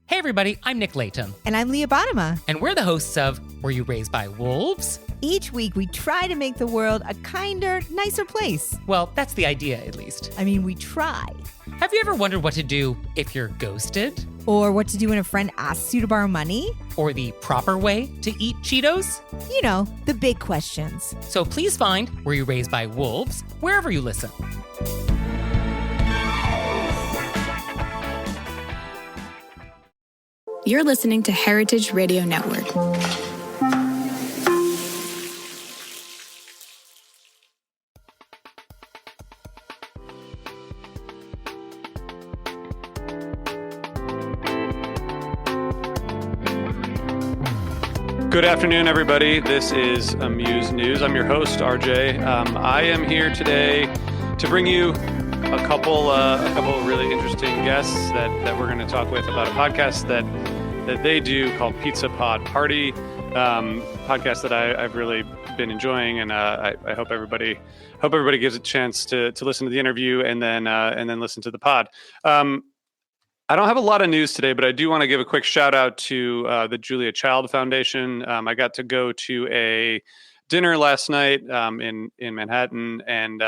Hey everybody, I'm Nick Latham. And I'm Leah Bottima. And we're the hosts of Were You Raised by Wolves? Each week we try to make the world a kinder, nicer place. Well, that's the idea, at least. I mean, we try. Have you ever wondered what to do if you're ghosted? Or what to do when a friend asks you to borrow money? Or the proper way to eat Cheetos? You know, the big questions. So please find Were You Raised by Wolves wherever you listen. You're listening to Heritage Radio Network. Good afternoon, everybody. This is Amuse News. I'm your host, RJ. I am here today to bring you a couple really interesting guests that we're going to talk with about a podcast that they do called Pizza Pod Party, podcast that I've really been enjoying, and I hope everybody gives a chance to listen to the interview and then listen to the pod. I don't have a lot of news today, but I do want to give a quick shout out to the Julia Child Foundation. I got to go to a dinner last night in Manhattan and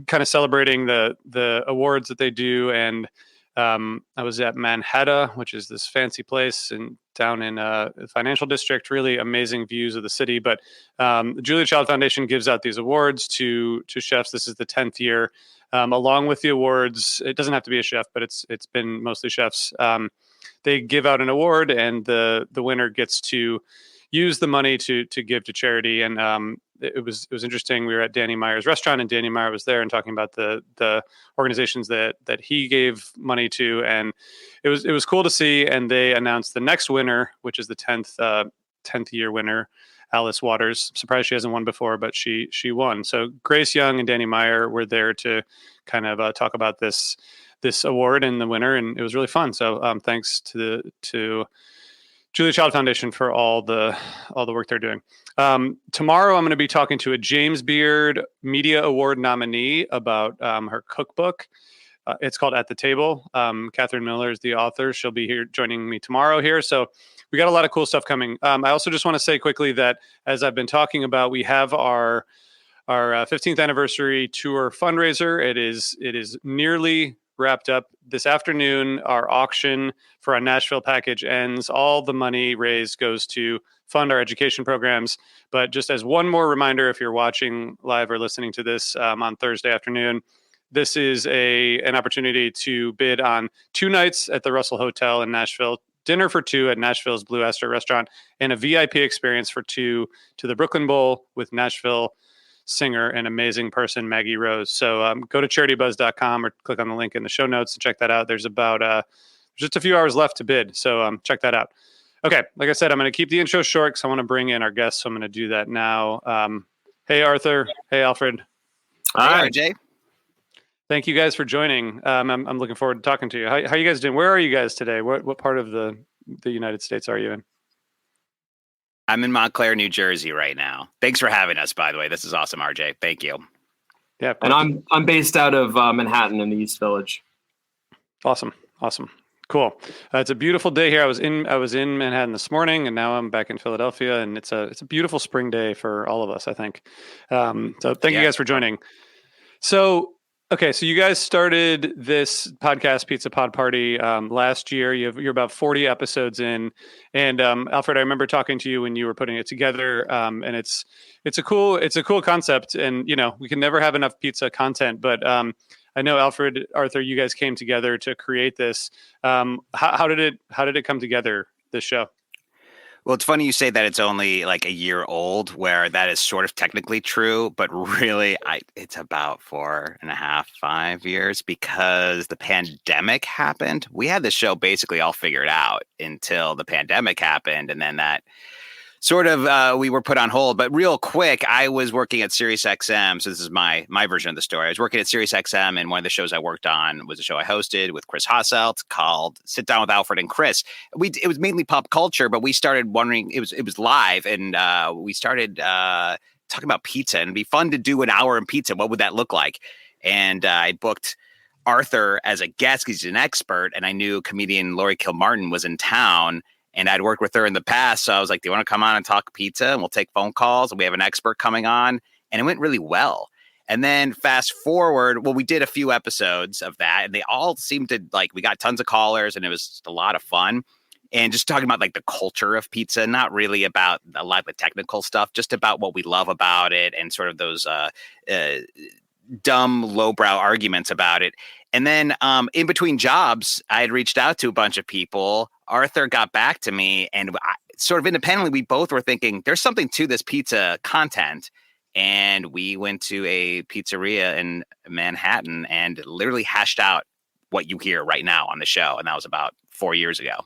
kind of celebrating the awards that they do. And I was at Manhattan, which is this fancy place down in the financial district, really amazing views of the city. But the Julia Child Foundation gives out these awards to chefs. This is the 10th year. Along with the awards, it doesn't have to be a chef, but it's been mostly chefs. They give out an award, and the winner gets to use the money to give to charity. And it was interesting. We were at Danny Meyer's restaurant, and Danny Meyer was there and talking about the organizations that he gave money to, and it was cool to see. And they announced the next winner, which is the 10th year winner, Alice Waters. Surprised she hasn't won before, but she won. So Grace Young and Danny Meyer were there to kind of talk about this award and the winner, and it was really fun. So thanks to Julia Child Foundation for all the work they're doing. Tomorrow I'm going to be talking to a James Beard Media Award nominee about her cookbook. It's called At the Table. Catherine Miller is the author. She'll be here joining me tomorrow here. So we got a lot of cool stuff coming. I also just want to say quickly that, as I've been talking about, we have our 15th anniversary tour fundraiser. It is nearly wrapped up. This afternoon, our auction for our Nashville package ends. All the money raised goes to fund our education programs. But just as one more reminder, if you're watching live or listening to this on Thursday afternoon, this is an opportunity to bid on 2 nights at the Russell Hotel in Nashville, dinner for 2 at Nashville's Blue Aster restaurant, and a VIP experience for 2 to the Brooklyn Bowl with Nashville singer and amazing person Maggie Rose. So go to CharityBuzz.com or click on the link in the show notes to check that out. There's about just a few hours left to bid, so check that out. Okay, like I said, I'm going to keep the intro short because I want to bring in our guests, so I'm going to do that now. Hey, Arthur. Hey, Alfred. Hi, RJ. Thank you guys for joining. I'm looking forward to talking to you. How are you guys doing? Where are you guys today? What part of the United States are you in? I'm in Montclair, New Jersey right now. Thanks for having us, by the way. This is awesome, RJ. Thank you. Yeah. And I'm based out of Manhattan in the East Village. Awesome. Cool. It's a beautiful day here. I was in Manhattan this morning, and now I'm back in Philadelphia, and it's a beautiful spring day for all of us, I think. So thank you guys for joining. So you guys started this podcast, Pizza Pod Party, last year. You're about 40 episodes in, and Alfred, I remember talking to you when you were putting it together, and it's a cool concept. And we can never have enough pizza content, but I know Alfred, Arthur, you guys came together to create this. How did it come together, this show? Well, it's funny you say that it's only like a year old, where that is sort of technically true, but really it's about 4.5, 5 years, because the pandemic happened. We had the show basically all figured out until the pandemic happened, and then that sort of we were put on hold. But real quick, I was working at SiriusXM. So this is my version of the story. I was working at SiriusXM, and one of the shows I worked on was a show I hosted with Chris Hasselt called Sit Down with Alfred and Chris. It was mainly pop culture, but we started wondering, it was live, and we started talking about pizza, and it'd be fun to do an hour in pizza. What would that look like? And I booked Arthur as a guest because he's an expert, and I knew comedian Laurie Kilmartin was in town, and I'd worked with her in the past. So I was like, do you want to come on and talk pizza? And we'll take phone calls. And we have an expert coming on. And it went really well. And then fast forward, well, we did a few episodes of that, and they all seemed to we got tons of callers, and it was just a lot of fun. And just talking about the culture of pizza, not really about a lot of the technical stuff, just about what we love about it and sort of those dumb lowbrow arguments about it. And then in between jobs, I had reached out to a bunch of people. Arthur got back to me, and sort of independently, we both were thinking there's something to this pizza content. And we went to a pizzeria in Manhattan and literally hashed out what you hear right now on the show. And that was about 4 years ago.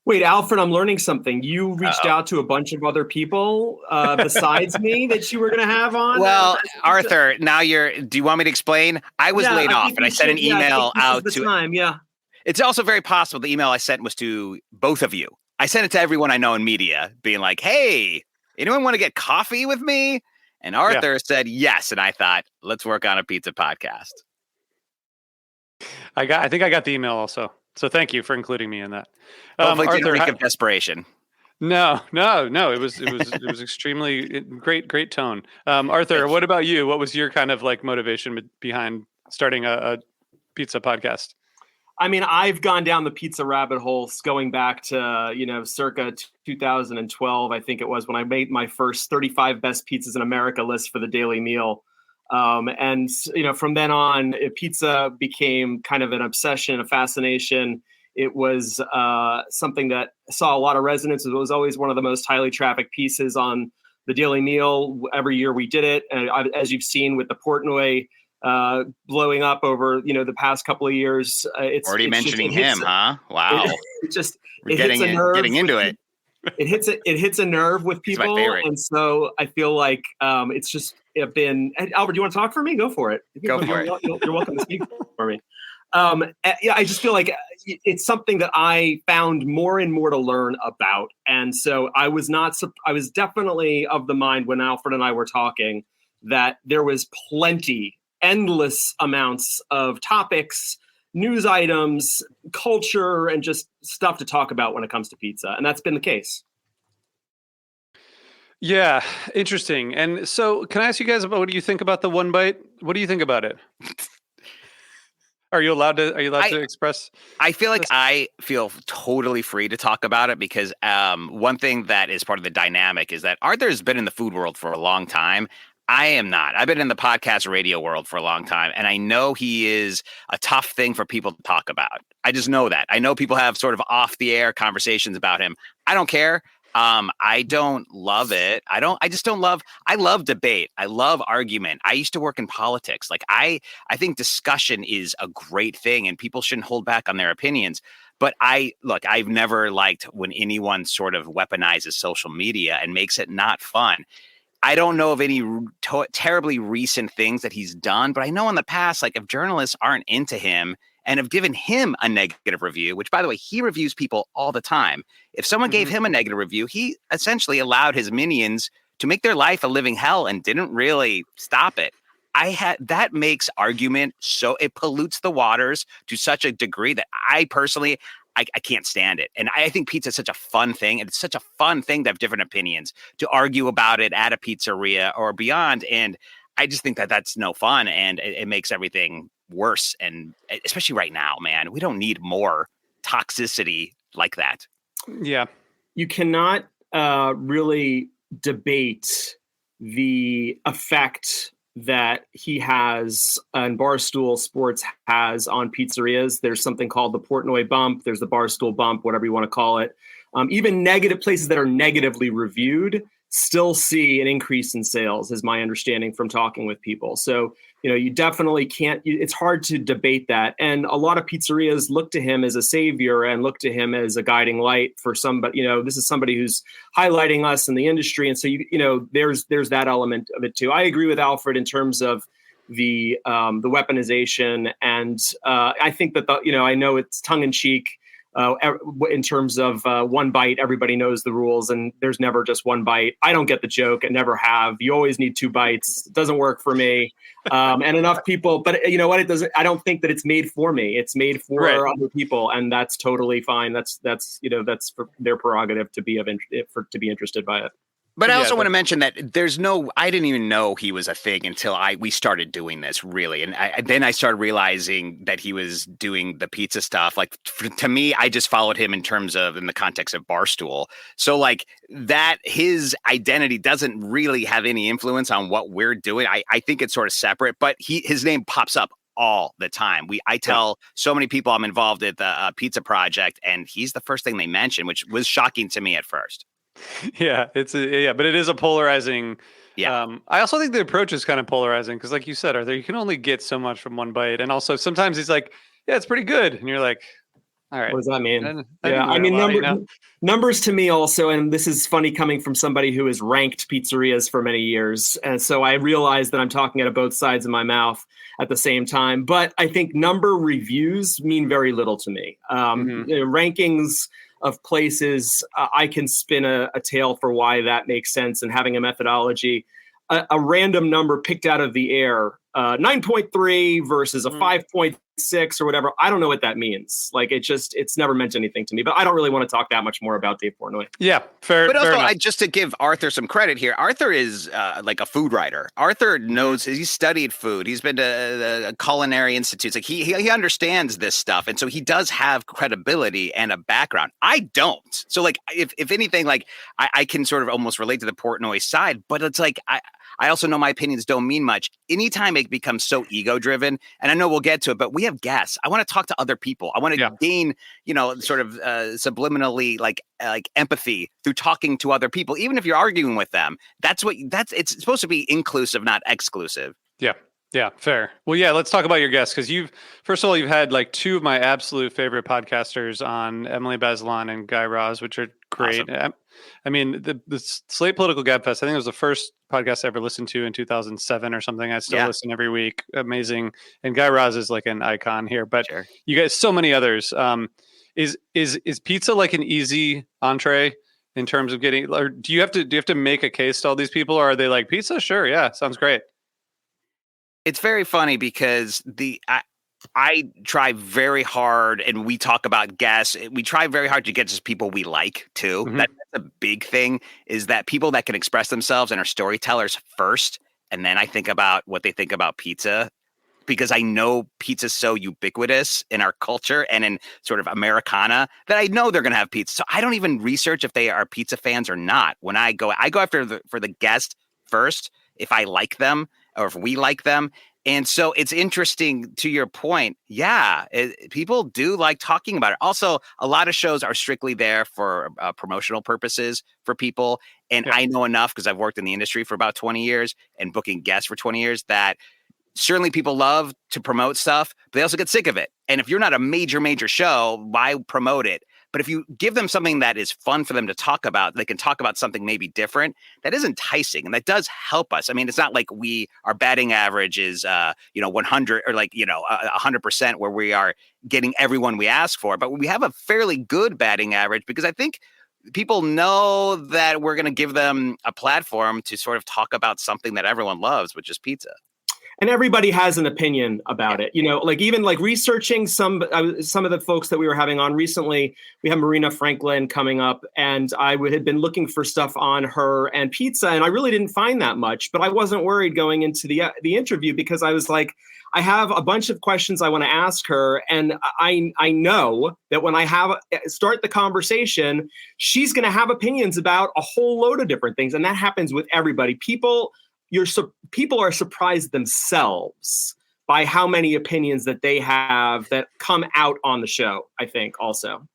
Wait, Alfred, I'm learning something. You reached out to a bunch of other people besides me that you were going to have on? Well, Arthur, now do you want me to explain? I was laid off, and I sent an email out to... time, yeah. It's also very possible the email I sent was to both of you. I sent it to everyone I know in media, being like, hey, anyone want to get coffee with me? And Arthur said yes, and I thought, let's work on a pizza podcast. I think I got the email also. So thank you for including me in that. Hopefully Arthur, didn't reek of desperation. No. It was extremely great tone. Arthur, what about you? What was your kind of motivation behind starting a pizza podcast? I mean, I've gone down the pizza rabbit hole going back to, circa 2012, I think it was, when I made my first 35 best pizzas in America list for the Daily Meal. And from then on, pizza became kind of an obsession, a fascination. It was something that saw a lot of resonance. It was always one of the most highly trafficked pieces on the Daily Meal. Every year we did it. And as you've seen with the Portnoy blowing up over, the past couple of years. It's already mentioning him, huh? Wow. We're getting into it. It hits a nerve with people. And so I feel like it's just been... Albert, do you want to talk for me? Go for it. Go for it. You're welcome to speak for me. I just feel like it's something that I found more and more to learn about. And so I was definitely of the mind when Alfred and I were talking that there was endless amounts of topics, news items, culture, and just stuff to talk about when it comes to pizza. And that's been the case. Yeah, interesting. And so can I ask you guys about what do you think about the one bite? What do you think about it? Are you allowed to express? I feel like I feel totally free to talk about it because one thing that is part of the dynamic is that Arthur's been in the food world for a long time. I am not. I've been in the podcast radio world for a long time, and I know he is a tough thing for people to talk about. I just know that. I know people have sort of off the air conversations about him. I don't care. I don't love it. I love debate. I love argument. I used to work in politics. I think discussion is a great thing and people shouldn't hold back on their opinions. But I've never liked when anyone sort of weaponizes social media and makes it not fun. I don't know of any terribly recent things that he's done, but I know in the past, if journalists aren't into him and have given him a negative review, which, by the way, he reviews people all the time. If someone gave him a negative review, he essentially allowed his minions to make their life a living hell and didn't really stop it. That makes argument it pollutes the waters to such a degree that I personally, I can't stand it. And I think pizza is such a fun thing. And it's such a fun thing to have different opinions, to argue about it at a pizzeria or beyond. And I just think that that's no fun. And it makes everything worse. And especially right now, man, we don't need more toxicity like that. Yeah. You cannot really debate the effect that he has and Barstool Sports has on pizzerias. There's something called the Portnoy bump. There's the Barstool bump, whatever you want to call it. Even negative places that are negatively reviewed still see an increase in sales, is my understanding from talking with people. So, you definitely can't, it's hard to debate that. And a lot of pizzerias look to him as a savior and look to him as a guiding light for somebody, this is somebody who's highlighting us in the industry. And so, there's that element of it too. I agree with Alfred in terms of the weaponization. And I think that, I know it's tongue in cheek. in terms of one bite. Everybody knows the rules, and there's never just one bite. I don't get the joke, and never have. You always need two bites. It doesn't work for me. And enough people, but you know what? It doesn't. I don't think that it's made for me. It's made for other people, and that's totally fine. That's for their prerogative to be interested by it. But I also want to mention that I didn't even know he was a thing until we started doing this, really. And then I started realizing that he was doing the pizza stuff. Like, to me, I just followed him in the context of Barstool. So like that, his identity doesn't really have any influence on what we're doing. I think it's sort of separate, but his name pops up all the time. I tell so many people I'm involved at the Pizza Project, and he's the first thing they mention, which was shocking to me at first. Yeah, but it is a polarizing. Yeah. I also think the approach is kind of polarizing because, like you said, Arthur, you can only get so much from one bite, and also sometimes he's like, "Yeah, it's pretty good," and you're like, "All right, what does that mean?" I mean, numbers to me also, and this is funny coming from somebody who has ranked pizzerias for many years, and so I realize that I'm talking out of both sides of my mouth at the same time. But I think number reviews mean very little to me. Rankings of places, I can spin a tale for why that makes sense, and having a methodology. A random number picked out of the air, 9.3 versus a 5.6 or whatever. I don't know what that means. Like, it's never meant anything to me, but I don't really want to talk that much more about Dave Portnoy. Yeah, fair. But also, fair just to give Arthur some credit here, Arthur is like a food writer. Arthur knows, he's studied food. He's been to culinary institutes. Like he understands this stuff. And so he does have credibility and a background. I don't. So like, if anything, like I can sort of almost relate to the Portnoy side, but it's like, I also know my opinions don't mean much. Anytime it becomes so ego-driven, and I know we'll get to it, but we have guests. I want to talk to other people. I want to gain, sort of subliminally like empathy through talking to other people, even if you're arguing with them. It's supposed to be inclusive, not exclusive. Yeah, fair. Well, yeah, let's talk about your guests, because first of all, you've had like two of my absolute favorite podcasters on, Emily Bazelon and Guy Raz, which are great. Awesome. I mean, the Slate Political Gabfest, I think it was the first podcast I ever listened to in 2007 or something. I still listen every week. Amazing. And Guy Raz is like an icon here, but you guys, so many others. Is pizza like an easy entree in terms of getting, or do you have to make a case to all these people, or are they like, pizza? Sure. Yeah. Sounds great. It's very funny because I try very hard, and we talk about guests. We try very hard to get just people we like too. Mm-hmm. That's a big thing, is that people that can express themselves and are storytellers first. And then I think about what they think about pizza, because I know pizza is so ubiquitous in our culture and in sort of Americana that I know they're going to have pizza. So I don't even research if they are pizza fans or not. When I go after for the guest first, if I like them or if we like them. And so it's interesting to your point. Yeah, people do like talking about it. Also, a lot of shows are strictly there for promotional purposes for people. And I know enough, because I've worked in the industry for about 20 years and booking guests for 20 years, that certainly people love to promote stuff, but they also get sick of it. And if you're not a major show, why promote it? But if you give them something that is fun for them to talk about, they can talk about something maybe different. That is enticing, and that does help us. I mean, it's not like our batting average is 100 or 100% where we are getting everyone we ask for, but we have a fairly good batting average because I think people know that we're going to give them a platform to sort of talk about something that everyone loves, which is pizza. And everybody has an opinion about it, like even like researching some of the folks that we were having on recently. We have Marina Franklin coming up, and I had been looking for stuff on her and pizza, and I really didn't find that much. But I wasn't worried going into the interview, because I was like, I have a bunch of questions I want to ask her, and I know that when I start the conversation, she's going to have opinions about a whole load of different things, and that happens with everybody. People are surprised themselves by how many opinions that they have that come out on the show, I think also.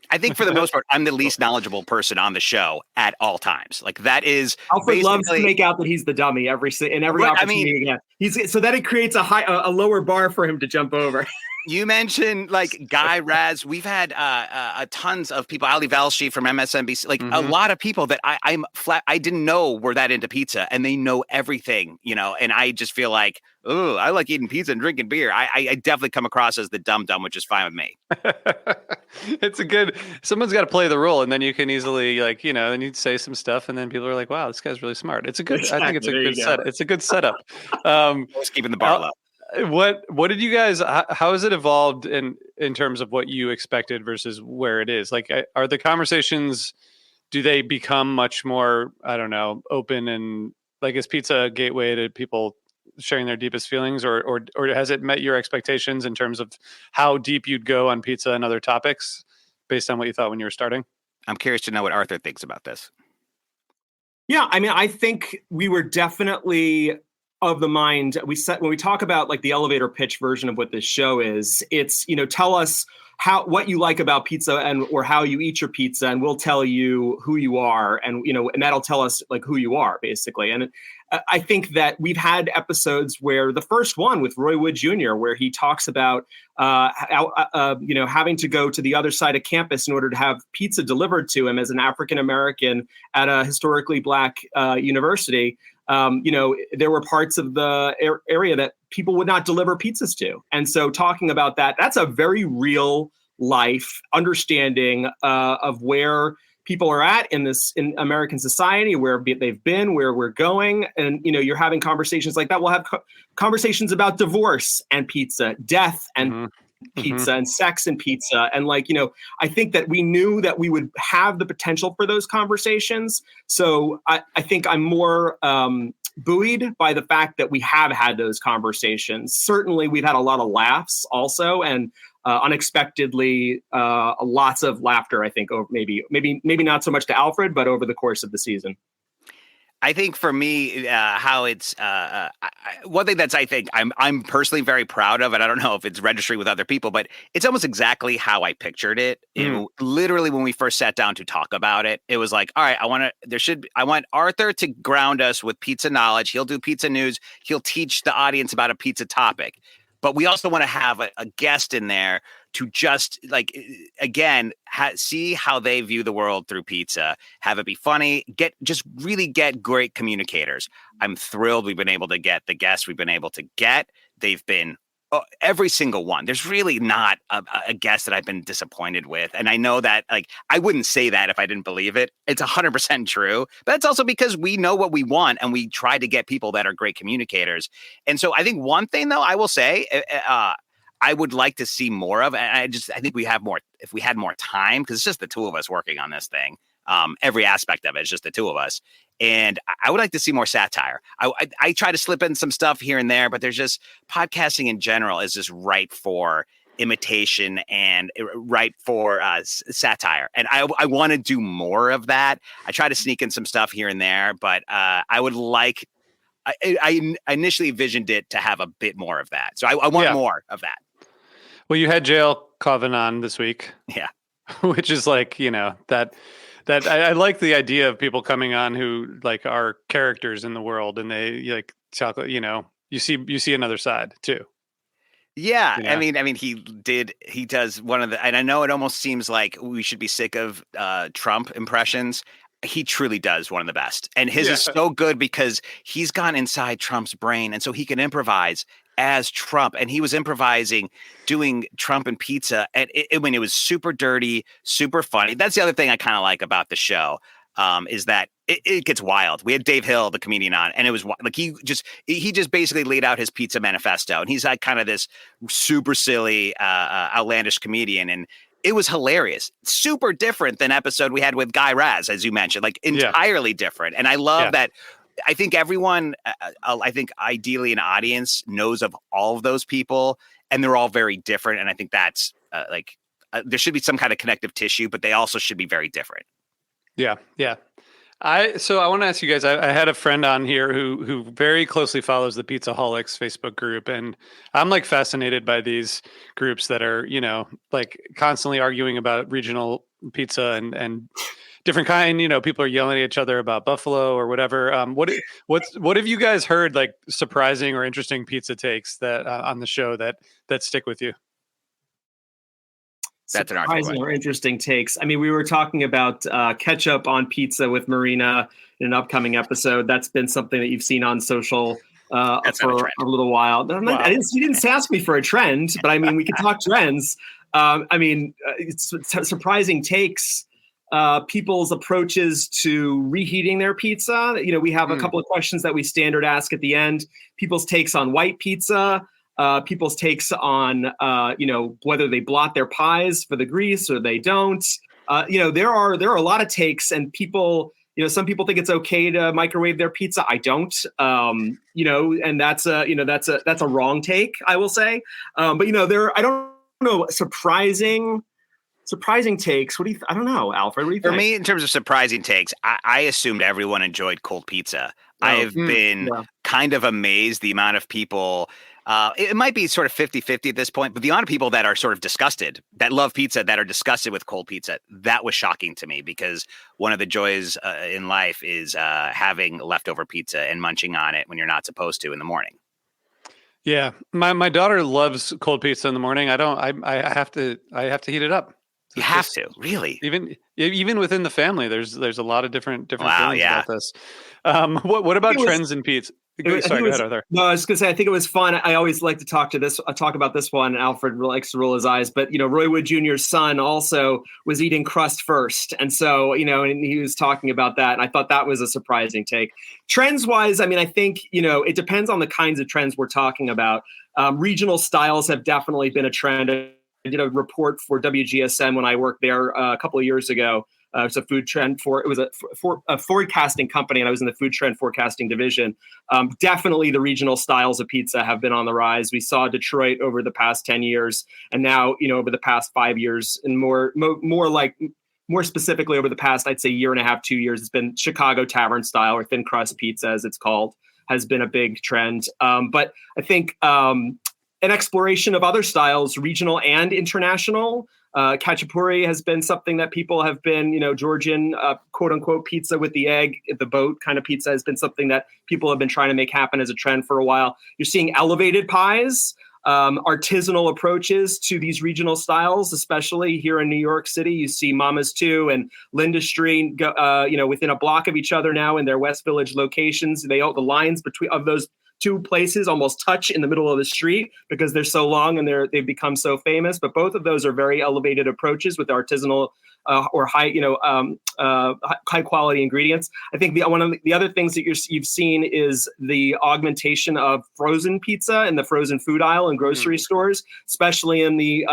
I think for the most part, I'm the least knowledgeable person on the show at all times. Like, that is Alfred loves to make out that he's the dummy in every opportunity. I mean, so that it creates a lower bar for him to jump over. You mentioned like Guy Raz. We've had tons of people. Ali Valshi from MSNBC. Like a lot of people that I didn't know were that into pizza, and they know everything. And I just feel like, oh, I like eating pizza and drinking beer. I definitely come across as the dumb, which is fine with me. It's a good. Someone's got to play the role, and then you can easily then you say some stuff, and then people are like, "Wow, this guy's really smart." It's a good. I think it's a Exactly. There good you set. go. It's a good setup. Always keeping the bar low. What did you guys? How has it evolved in terms of what you expected versus where it is? Like, are the conversations? Do they become much more? I don't know, open and like is pizza a gateway to people sharing their deepest feelings, or has it met your expectations in terms of how deep you'd go on pizza and other topics based on what you thought when you were starting? I'm curious to know what Arthur thinks about this. Yeah, I mean, I think we were definitely of the mind when we talk about like the elevator pitch version of what this show is. It's, tell us what you like about pizza or how you eat your pizza, and we'll tell you who you are, and and that'll tell us like who you are basically. And I think that we've had episodes where the first one with Roy Wood Jr., where he talks about having to go to the other side of campus in order to have pizza delivered to him as an African American at a historically Black university. There were parts of the area that people would not deliver pizzas to. And so talking about that's a very real life understanding of where people are at in American society, where they've been, where we're going. And, you're having conversations like that. We'll have conversations about divorce and pizza, death and pizza, and sex and pizza. And I think that we knew that we would have the potential for those conversations. So I think I'm more buoyed by the fact that we have had those conversations. Certainly we've had a lot of laughs also, and unexpectedly lots of laughter, I think, over maybe not so much to Alfred, but over the course of the season. I think for me, how it's one thing that's I think I'm personally very proud of, and I don't know if it's registering with other people, but it's almost exactly how I pictured it. Literally, when we first sat down to talk about it, it was like, all right, I want Arthur to ground us with pizza knowledge. He'll do pizza news. He'll teach the audience about a pizza topic. But we also want to have a guest in there to just see how they view the world through pizza, have it be funny, really get great communicators. I'm thrilled we've been able to get the guests we've been able to get. They've been every single one. There's really not a guest that I've been disappointed with. And I know that I wouldn't say that if I didn't believe it. It's 100% true. But it's also because we know what we want and we try to get people that are great communicators. And so I think one thing, though, I will say I would like to see more of. And I think we have more if we had more time, because it's just the two of us working on this thing. Every aspect of it is just the two of us. And I would like to see more satire. I try to slip in some stuff here and there, but there's just podcasting in general is just ripe for imitation and ripe for satire. And I want to do more of that. I try to sneak in some stuff here and there, but I would like, I initially envisioned it to have a bit more of that. So I want more of that. Well, you had Jail Coven on this week. Yeah. Which is that I like the idea of people coming on who are characters in the world, and they talk, you see another side too. Yeah. I mean, he does one of the, and I know it almost seems like we should be sick of Trump impressions. He truly does one of the best. And his is so good because he's gone inside Trump's brain. And so he can improvise as Trump. And he was improvising, doing Trump and pizza. And it was super dirty, super funny. That's the other thing I kind of like about the show, is that it gets wild. We had Dave Hill, the comedian, on, and it was like he just basically laid out his pizza manifesto. And he's like kind of this super silly, outlandish comedian. And it was hilarious. Super different than episode we had with Guy Raz, as you mentioned, entirely different. And I love that. I think everyone, ideally an audience knows of all of those people, and they're all very different. And I think that's there should be some kind of connective tissue, but they also should be very different. Yeah. Yeah. So I want to ask you guys, I had a friend on here who very closely follows the Pizzaholics Facebook group. And I'm fascinated by these groups that are, constantly arguing about regional pizza and different kind, people are yelling at each other about Buffalo or whatever. What have you guys heard surprising or interesting pizza takes that on the show that stick with you? That's surprising or interesting takes. I mean, we were talking about ketchup on pizza with Marina in an upcoming episode. That's been something that you've seen on social for a little while. You didn't ask me for a trend, but I mean, we could talk trends. I mean, it's surprising takes. People's approaches to reheating their pizza. You know, we have a couple of questions that we standard ask at the end. People's takes on white pizza. People's takes on, whether they blot their pies for the grease or they don't. There are a lot of takes, and people, some people think it's okay to microwave their pizza. I don't, and that's a wrong take, I will say. But I don't know, surprising takes. What do you? I don't know, Alfred. What do you think? For me, in terms of surprising takes, I assumed everyone enjoyed cold pizza. I've been kind of amazed the amount of people. It might be sort of 50-50 at this point, but the amount of people that are sort of disgusted, that love pizza, that are disgusted with cold pizza, that was shocking to me, because one of the joys in life is having leftover pizza and munching on it when you're not supposed to in the morning. Yeah, my daughter loves cold pizza in the morning. I have to heat it up. You have to, really. Even within the family, there's a lot of different feelings about this. What about trends in pizza? Sorry, go ahead, Arthur. No, I was going to say, I think it was fun. I always like to talk about this one. Alfred likes to roll his eyes, but Roy Wood Jr.'s son also was eating crust first, and so and he was talking about that, and I thought that was a surprising take. Trends wise, I mean, I think it depends on the kinds of trends we're talking about. Regional styles have definitely been a trend. I did a report for WGSN when I worked there a couple of years ago. It's a food trend it was a forecasting company, and I was in the food trend forecasting division. Definitely the regional styles of pizza have been on the rise. We saw Detroit over the past 10 years, and now, over the past 5 years, and more specifically over the past, I'd say, year and a half, 2 years, it's been Chicago tavern style, or thin crust pizza, as it's called, has been a big trend. But I think an exploration of other styles, regional and international. Khachapuri has been something that people have been, Georgian quote unquote pizza with the egg at the boat kind of pizza has been something that people have been trying to make happen as a trend for a while. You're seeing elevated pies, artisanal approaches to these regional styles, especially here in New York City. You see Mama's 2 and Linda Street, within a block of each other now in their West Village locations. The lines of those two places almost touch in the middle of the street because they're so long and they've become so famous. But both of those are very elevated approaches with artisanal or high quality ingredients. I think one of the other things that you've seen is the augmentation of frozen pizza in the frozen food aisle in grocery stores, especially in the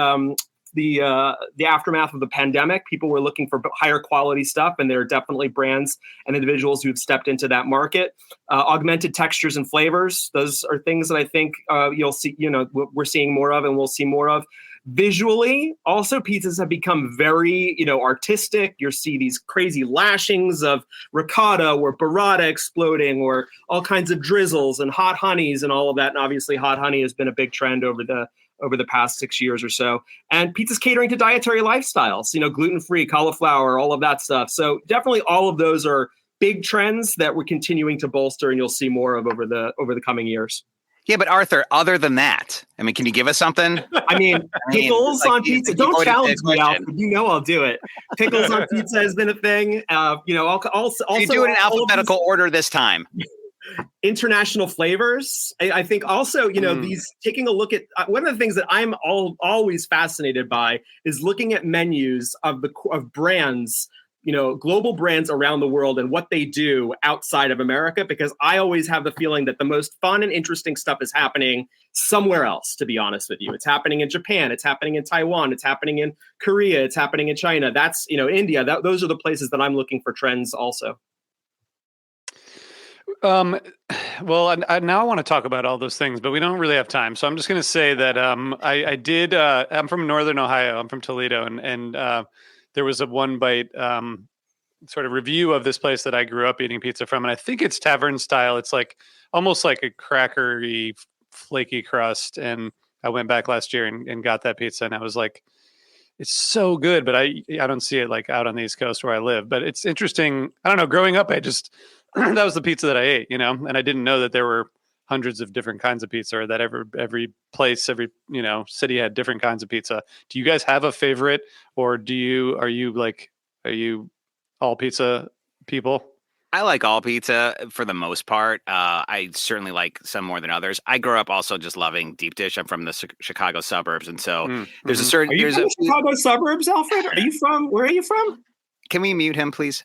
aftermath of the pandemic. People were looking for higher quality stuff, and there are definitely brands and individuals who've stepped into that market. Augmented textures and flavors; those are things that I think you'll see. We're seeing more of, and we'll see more of. Visually, also pizzas have become very, artistic. You'll see these crazy lashings of ricotta or burrata exploding, or all kinds of drizzles and hot honeys and all of that. And obviously, hot honey has been a big trend over the past 6 years or so. And pizza's catering to dietary lifestyles, gluten-free, cauliflower, all of that stuff. So definitely all of those are big trends that we're continuing to bolster, and you'll see more of over the coming years. Yeah, but Arthur, other than that, I mean, can you give us something? I mean, pickles on pizza. Don't challenge me, Alfred. I'll do it. Pickles on pizza has been a thing. Also, you do it in alphabetical order this time. International flavors. I think also, these taking a look at one of the things that I'm always fascinated by is looking at menus of brands, global brands around the world and what they do outside of America, because I always have the feeling that the most fun and interesting stuff is happening somewhere else, to be honest with you. It's happening in Japan, it's happening in Taiwan, it's happening in Korea, it's happening in China. That's, India. Those are the places that I'm looking for trends also. Well, now I want to talk about all those things, but we don't really have time. So I'm just going to say that I'm from Northern Ohio. I'm from Toledo, and there was a one bite sort of review of this place that I grew up eating pizza from, and I think it's tavern style. It's like almost like a crackery, flaky crust. And I went back last year and got that pizza, and I was like, it's so good, but I don't see it like out on the East Coast where I live. But it's interesting. I don't know. Growing up, I just that was the pizza that I ate, and I didn't know that there were hundreds of different kinds of pizza, or that every place, every city had different kinds of pizza. Do you guys have a favorite, or are you all pizza people? I like all pizza for the most part. I certainly like some more than others. I grew up also just loving deep dish. I'm from the Chicago suburbs, and so there's a Mm-hmm. certain Are you from the Chicago suburbs, Alfred? Are you from? Where are you from? Can we mute him, please?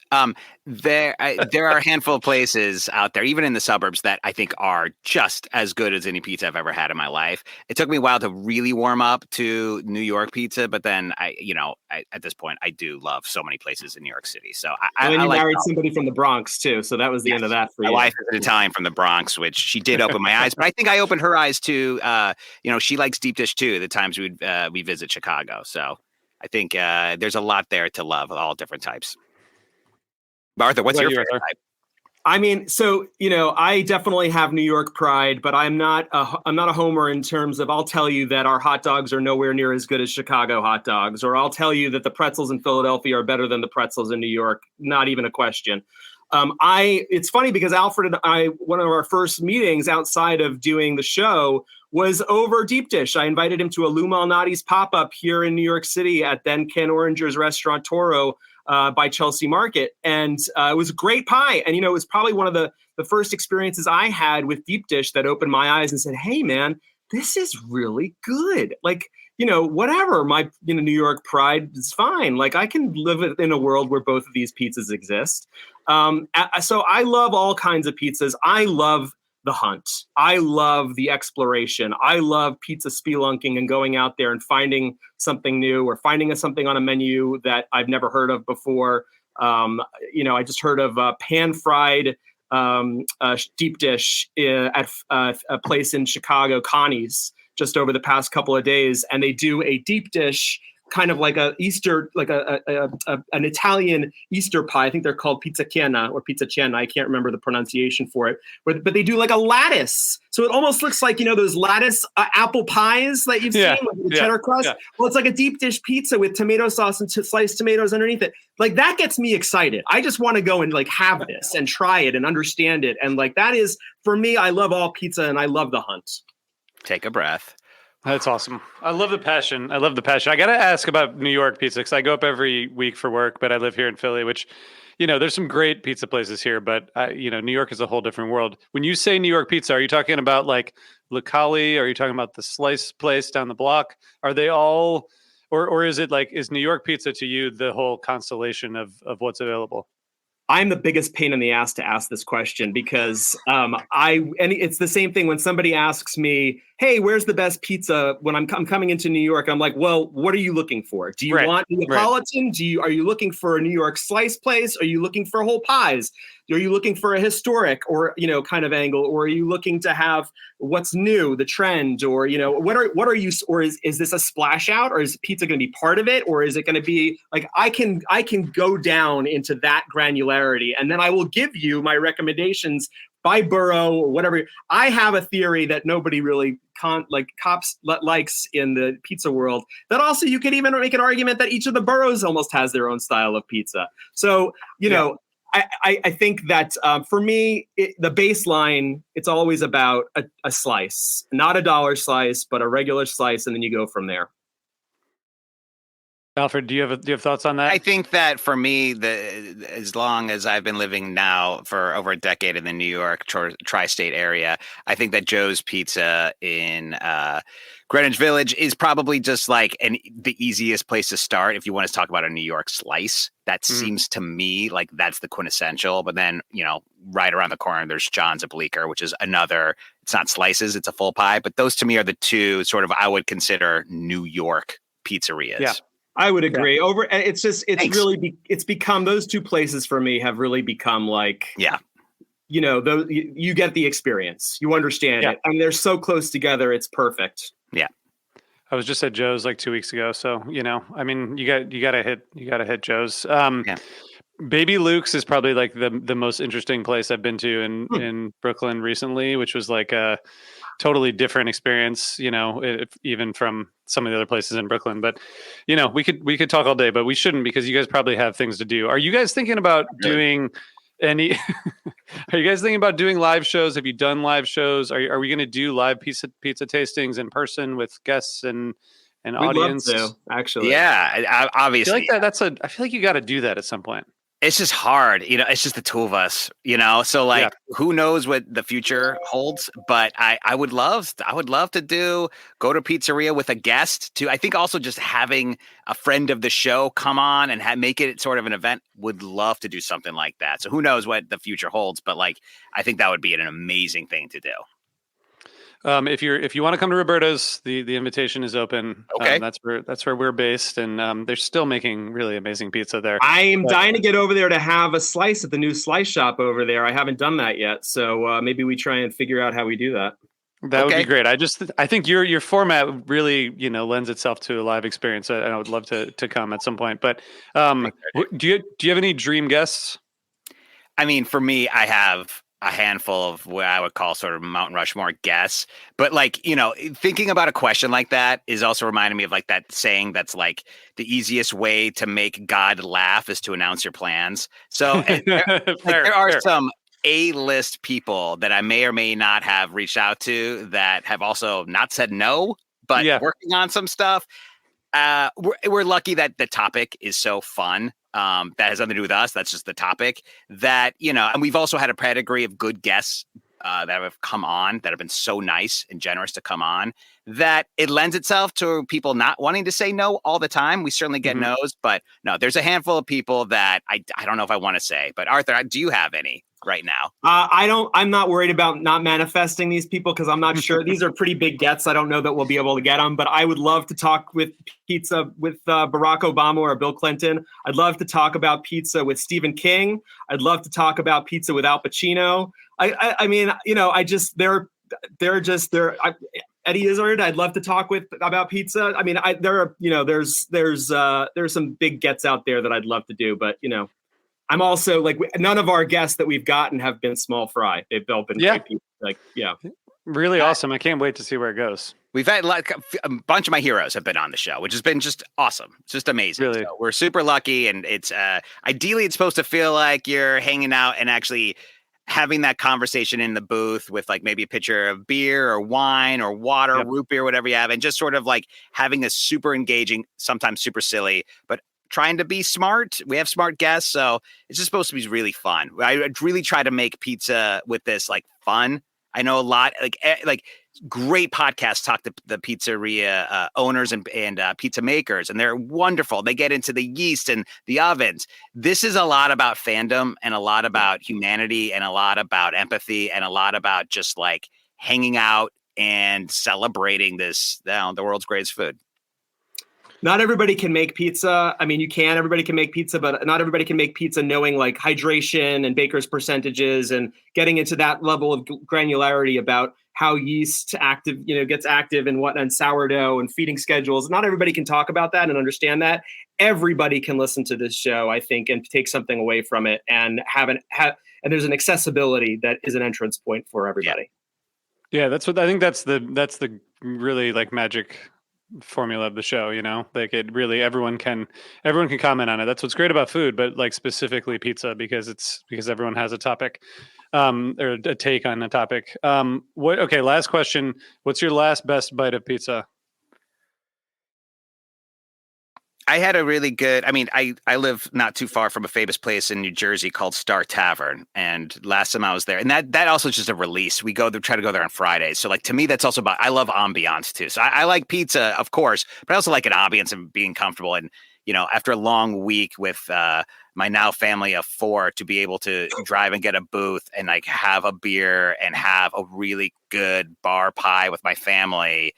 There are a handful of places out there, even in the suburbs, that I think are just as good as any pizza I've ever had in my life. It took me a while to really warm up to New York pizza, but then at this point, I do love so many places in New York City. So And then I you like married somebody from the Bronx too, so that was the end of that for my you. wife is an Italian from the Bronx, which she did open my eyes, but I think I opened her eyes to, she likes deep dish too. The times we visit Chicago, so I think there's a lot there to love, all different types. Arthur, what's your favorite type? I mean, so I definitely have New York pride, but I'm not a homer in terms of I'll tell you that our hot dogs are nowhere near as good as Chicago hot dogs, or I'll tell you that the pretzels in Philadelphia are better than the pretzels in New York. Not even a question. It's funny because Alfred and I, one of our first meetings outside of doing the show was over deep dish. I invited him to a Lou Malnati's pop-up here in New York City at then Ken Oranger's restaurant Toro by Chelsea Market. And it was a great pie. And, it was probably one of the first experiences I had with deep dish that opened my eyes and said, hey, man, this is really good. Like, whatever, my New York pride is fine. Like, I can live in a world where both of these pizzas exist. So I love all kinds of pizzas. I love the hunt. I love the exploration. I love pizza spelunking and going out there and finding something new or finding something on a menu that I've never heard of before. I just heard of pan-fried deep dish at a place in Chicago, Connie's, just over the past couple of days, and they do a deep dish kind of like a Easter, like an Italian Easter pie. I think they're called pizza cena or pizza cena. I can't remember the pronunciation for it, but they do like a lattice. So it almost looks like, those lattice apple pies that you've seen with the cheddar crust. Yeah. Well, it's like a deep dish pizza with tomato sauce and sliced tomatoes underneath it. Like that gets me excited. I just want to go and like have this and try it and understand it. And like, that is, for me, I love all pizza and I love the hunt. Take a breath. That's awesome. I love the passion. I got to ask about New York pizza because I go up every week for work, but I live here in Philly, which, there's some great pizza places here, but, New York is a whole different world. When you say New York pizza, are you talking about like Locali? Are you talking about the slice place down the block? Are they all, or is it like, is New York pizza to you the whole constellation of what's available? I'm the biggest pain in the ass to ask this question because and it's the same thing when somebody asks me, hey, where's the best pizza when I'm coming into New York? I'm like, well, what are you looking for? Do you want Neapolitan? Are you looking for a New York slice place? Are you looking for whole pies? Are you looking for a historic or, kind of angle? Or are you looking to have what's new, the trend? Or, what are you, or is this a splash out, or is pizza going to be part of it? Or is it going to be like, I can go down into that granularity and then I will give you my recommendations by borough or whatever. I have a theory that nobody really likes in the pizza world, that also you could even make an argument that each of the boroughs almost has their own style of pizza. So, I think that for me, the baseline, it's always about a slice, not a dollar slice, but a regular slice. And then you go from there. Alfred, do you have thoughts on that? I think that for me, as long as I've been living now for over a decade in the New York tri-state area, I think that Joe's Pizza in Greenwich Village is probably just like the easiest place to start if you want to talk about a New York slice. That seems to me like that's the quintessential. But then, right around the corner, there's John's at Bleecker, which is another. It's not slices; it's a full pie. But those to me are the two sort of I would consider New York pizzerias. Yeah. I would agree. It's become, those two places for me have really become like, you get the experience, you understand it. And they're so close together. It's perfect. Yeah. I was just at Joe's like 2 weeks ago. So, I mean, you gotta hit Joe's. Baby Luke's is probably like the most interesting place I've been to in Brooklyn recently, which was like a totally different experience, even from some of the other places in Brooklyn. But, we could talk all day, but we shouldn't because you guys probably have things to do. Are you guys thinking about doing any? Are you guys thinking about doing live shows? Have you done live shows? Are we going to do live pizza tastings in person with guests and audience? We'd love to, actually. Yeah, obviously. I feel like you got to do that at some point. It's just hard, it's just the two of us, so like, who knows what the future holds, but I would love to go to pizzeria with a guest too. I think also just having a friend of the show come on and make it sort of an event, would love to do something like that. So who knows what the future holds, but like, I think that would be an amazing thing to do. If you want to come to Roberta's, the invitation is open. Okay. That's where we're based, and they're still making really amazing pizza there. I am dying to get over there to have a slice at the new slice shop over there. I haven't done that yet, so maybe we try and figure out how we do that. That would be great. I think your format really lends itself to a live experience. I would love to come at some point. But do you have any dream guests? I mean, for me, I have a handful of what I would call sort of Mount Rushmore guests. But like, thinking about a question like that is also reminding me of like that saying that's like, the easiest way to make God laugh is to announce your plans. So there are some A-list people that I may or may not have reached out to that have also not said no, but working on some stuff. We're lucky that the topic is so fun. That has nothing to do with us. That's just the topic that, and we've also had a pedigree of good guests that have come on that have been so nice and generous to come on that it lends itself to people not wanting to say no all the time. We certainly get no's, but no, there's a handful of people that I don't know if I want to say, but Arthur, do you have any right now? I'm not worried about not manifesting these people because I'm not sure. These are pretty big gets. I don't know that we'll be able to get them, but I would love to talk with pizza with Barack Obama or Bill Clinton. I'd love to talk about pizza with Stephen King. I'd love to talk about pizza with Al Pacino. I mean, Eddie Izzard, I'd love to talk with about pizza. I mean, there's some big gets out there that I'd love to do, but I'm also like, none of our guests that we've gotten have been small fry. They've all been great people. Really awesome. I can't wait to see where it goes. We've had like a bunch of my heroes have been on the show, which has been just awesome. It's just amazing. Really? So we're super lucky, and it's ideally it's supposed to feel like you're hanging out and actually having that conversation in the booth with like maybe a pitcher of beer or wine or water, root beer, whatever you have, and just sort of like having a super engaging, sometimes super silly, but trying to be smart. We have smart guests, so it's just supposed to be really fun. I really try to make pizza with this like fun. I know a lot like great podcasts talk to the pizzeria owners and pizza makers, and they're wonderful. They get into the yeast and the ovens. This is a lot about fandom and a lot about humanity and a lot about empathy and a lot about just like hanging out and celebrating this, the world's greatest food. Not everybody can make pizza. I mean, everybody can make pizza, but not everybody can make pizza knowing like hydration and baker's percentages and getting into that level of granularity about how yeast gets active and sourdough and feeding schedules. Not everybody can talk about that and understand that. Everybody can listen to this show, I think, and take something away from it and and there's an accessibility that is an entrance point for everybody. Yeah, that's what I think. That's the really like magic formula of the show, like it really everyone can comment on it. That's what's great about food, but like specifically pizza, because everyone has a topic or a take on a topic. Last question, what's your last best bite of pizza? I had a really good, I live not too far from a famous place in New Jersey called Star Tavern. And last time I was there, and that also is just a release. We try to go there on Fridays. So like, to me, that's also about, I love ambiance too. So I like pizza, of course, but I also like an ambiance and being comfortable. And, after a long week with my now family of 4, to be able to drive and get a booth and like have a beer and have a really good bar pie with my family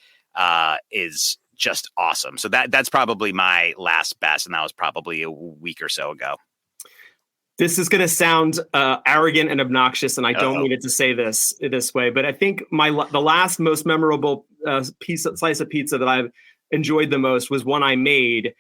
is just awesome. So that's probably my last best, and that was probably a week or so ago. This is going to sound arrogant and obnoxious, and I don't mean it to say this way, but I think the last most memorable slice of pizza that I've enjoyed the most was one I made,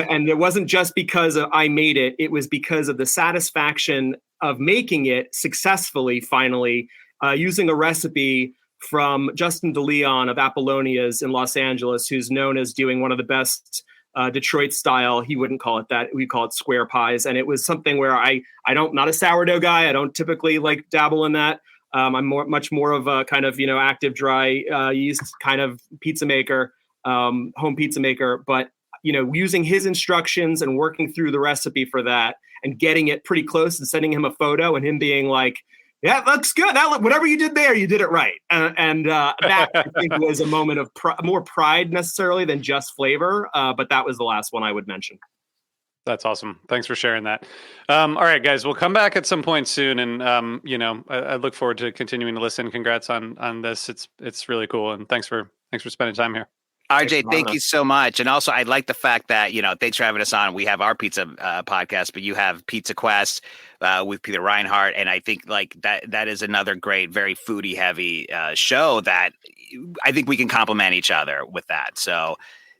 and it wasn't just because I made it; it was because of the satisfaction of making it successfully, finally, using a recipe from Justin DeLeon of Apollonia's in Los Angeles, who's known as doing one of the best Detroit style. He wouldn't call it that. We call it square pies. And it was something where not a sourdough guy. I don't typically like dabble in that. I'm much more of a kind of, active dry yeast kind of pizza maker, home pizza maker. But using his instructions and working through the recipe for that and getting it pretty close and sending him a photo and him being like, yeah, looks good. Whatever you did there, you did it right. And that I think was a moment of more pride necessarily than just flavor. But that was the last one I would mention. That's awesome. Thanks for sharing that. All right, guys, we'll come back at some point soon. And, I look forward to continuing to listen. Congrats on this. It's really cool. And thanks for spending time here. RJ, thank you so much. And also, I like the fact that, thanks for having us on. We have our pizza podcast, but you have Pizza Quest with Peter Reinhardt. And I think like that is another great, very foodie heavy show that I think we can complement each other with that. So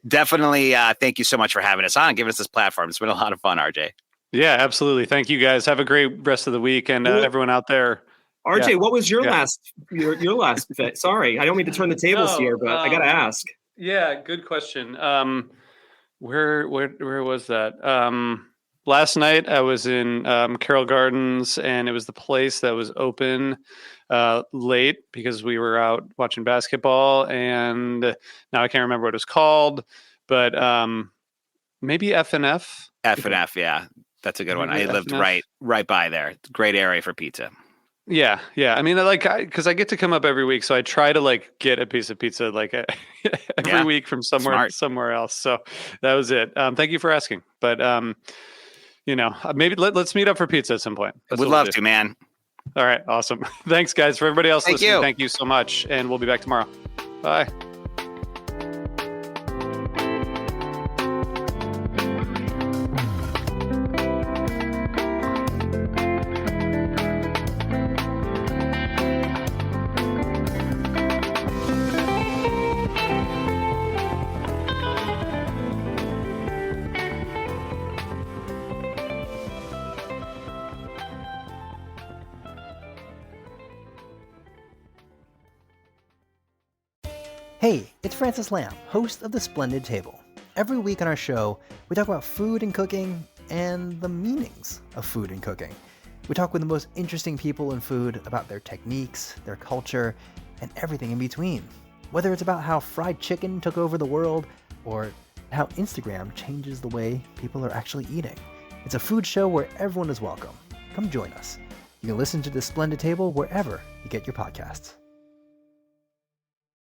definitely thank you so much for having us on and giving us this platform. It's been a lot of fun, RJ. Yeah, absolutely. Thank you guys. Have a great rest of the week. And everyone out there. RJ, what was your last fit? Sorry, I don't mean to turn the tables here, but I got to ask. Yeah, good question. Where was that? Last night I was in Carroll Gardens, and it was the place that was open late because we were out watching basketball, and now I can't remember what it was called, but maybe F&F. F&F, yeah, that's a good one. I lived right by there. Great area for pizza. Yeah. I mean, because I get to come up every week, so I try to get a piece of pizza every week from somewhere else. So that was it. Thank you for asking, but maybe let's meet up for pizza at some point. Would love to, man. All right, awesome. Thanks, guys. For everybody else listening, thank you so much, and we'll be back tomorrow. Bye. Hey, it's Francis Lamb, host of The Splendid Table. Every week on our show, we talk about food and cooking and the meanings of food and cooking. We talk with the most interesting people in food about their techniques, their culture, and everything in between. Whether it's about how fried chicken took over the world or how Instagram changes the way people are actually eating. It's a food show where everyone is welcome. Come join us. You can listen to The Splendid Table wherever you get your podcasts.